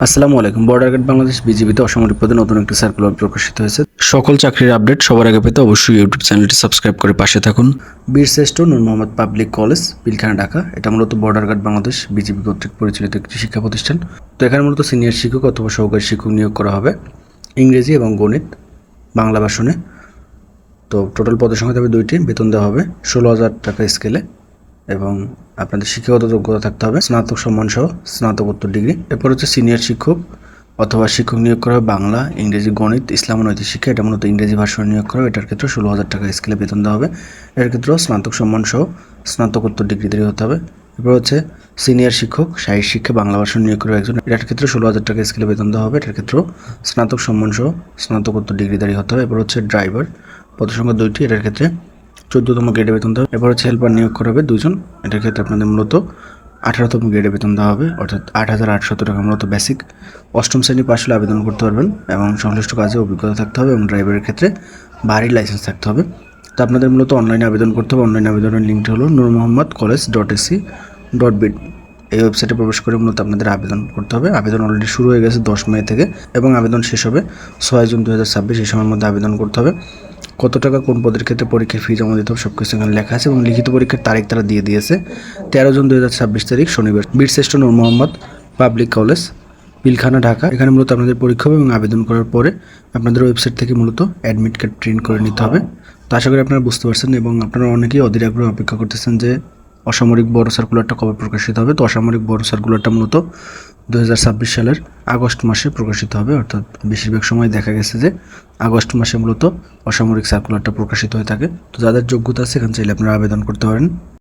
আসসালামু আলাইকুম। Border guard Bangladesh বিজিবিতে অসামরিক পদে নতুন একটি সার্কুলার প্রকাশিত হয়েছে। সকল চাকরির আপডেট সবার আগে পেতে অবশ্যই ইউটিউব চ্যানেলটি সাবস্ক্রাইব করে পাশে থাকুন। বীরশ্রেষ্ঠ নূর মোহাম্মদ পাবলিক কলেজ, পিলখানা, ঢাকা। এটা মূলত বর্ডার গার্ড বাংলাদেশ বিজিবি কর্তৃক পরিচালিত একটি শিক্ষা প্রতিষ্ঠান। তো এখানে মূলত সিনিয়র শিক্ষক অথবা সহকারী শিক্ষক নিয়োগ করা হবে ইংরেজি এবং গণিত, বাংলা ভাষণে। তো টোটাল পদের সংখ্যা থাকবে 2টি। বেতন দেওয়া হবে 16,000 টাকা স্কেলে এবং আপনাদের শিক্ষাগত যোগ্যতা থাকতে হবে স্নাতক সম্মানসহ স্নাতকোত্তর ডিগ্রি। এরপর হচ্ছে সিনিয়র শিক্ষক অথবা শিক্ষক নিয়োগ করা হবে বাংলা, ইংরেজি, গণিত, ইসলাম ও নৈতিক শিক্ষা। এটা মূলত ইংরেজি ভাষায় নিয়োগ করা হবে। এটার ক্ষেত্রে 16,000 টাকা স্কেলে বেতন দেওয়া হবে। এর ক্ষেত্রেও স্নাতক সম্মানসহ স্নাতকোত্তর ডিগ্রিধারী হতে হবে। এরপর হচ্ছে সিনিয়র শিক্ষক সাহিত্য শিক্ষা বাংলা ভাষায় নিয়োগ করা একজন। এটার ক্ষেত্রে 16,000 টাকা স্কেলে বেতন দেওয়া হবে। এটার ক্ষেত্রেও স্নাতক সম্মানসহ স্নাতকোত্তর ডিগ্রিধারী হতে হবে। এরপর হচ্ছে ড্রাইভার, পদ সংখ্যা 2টি। এটার ক্ষেত্রে 14তম গ্রেডে বেতন দেওয়া হবে। এরপর হচ্ছে হেল্পার নিয়োগ করা হবে 2জন। এটার ক্ষেত্রে আপনাদের মূলত 18তম গ্রেডে বেতন দেওয়া হবে, অর্থাৎ 8,800 টাকা মূলত বেসিক। 8ম শ্রেণী পাশ হলে আবেদন করতে পারবেন এবং সংশ্লিষ্ট কাজে অভিজ্ঞতা থাকতে হবে এবং ড্রাইভারের ক্ষেত্রে ভারী লাইসেন্স থাকতে হবে। তো আপনাদের মূলত অনলাইনে আবেদন করতে হবে। অনলাইন আবেদনের লিঙ্কটি হলো nurmohammadcollege.ac.bid। এই ওয়েবসাইটে প্রবেশ করে মূলত আপনাদের আবেদন করতে হবে। আবেদন অলরেডি শুরু হয়ে গেছে 10 মে থেকে এবং আবেদন শেষ হবে 6 জুন 2026। এই সময়ের মধ্যে আবেদন করতে হবে। কত টাকা কোন পদের ক্ষেত্রে পরীক্ষার ফি জমা দিতে হবে সব কিছু এখানে লেখা আছে এবং লিখিত পরীক্ষার তারিখ তারা দিয়ে দিয়েছে 13 জুন 2026 তারিখ শনিবার। বীরশ্রেষ্ঠ নূর মোহাম্মদ পাবলিক কলেজ, পিলখানা, ঢাকা। এখানে মূলত আপনাদের পরীক্ষা হবে এবং আবেদন করার পরে আপনাদের ওয়েবসাইট থেকে মূলত অ্যাডমিট কার্ড প্রিন্ট করে নিতে হবে। তো আশা করি আপনারা বুঝতে পারছেন এবং আপনারা অনেকেই অধীর আগ্রহে অপেক্ষা করতেছেন যে অসামরিক বড় সার্কুলারটা কবে প্রকাশিত হবে। তো অসামরিক বড় সার্কুলারটা মূলত 2026 সালের আগস্ট মাসে প্রকাশিত হবে, অর্থাৎ বেশিরভাগ সময় দেখা গেছে যে আগস্ট মাসে মূলত অসামরিক সার্কুলারটা প্রকাশিত হয়ে থাকে। তো যাদের যোগ্যতা আছে এখানে চাইলে আপনারা আবেদন করতে পারেন।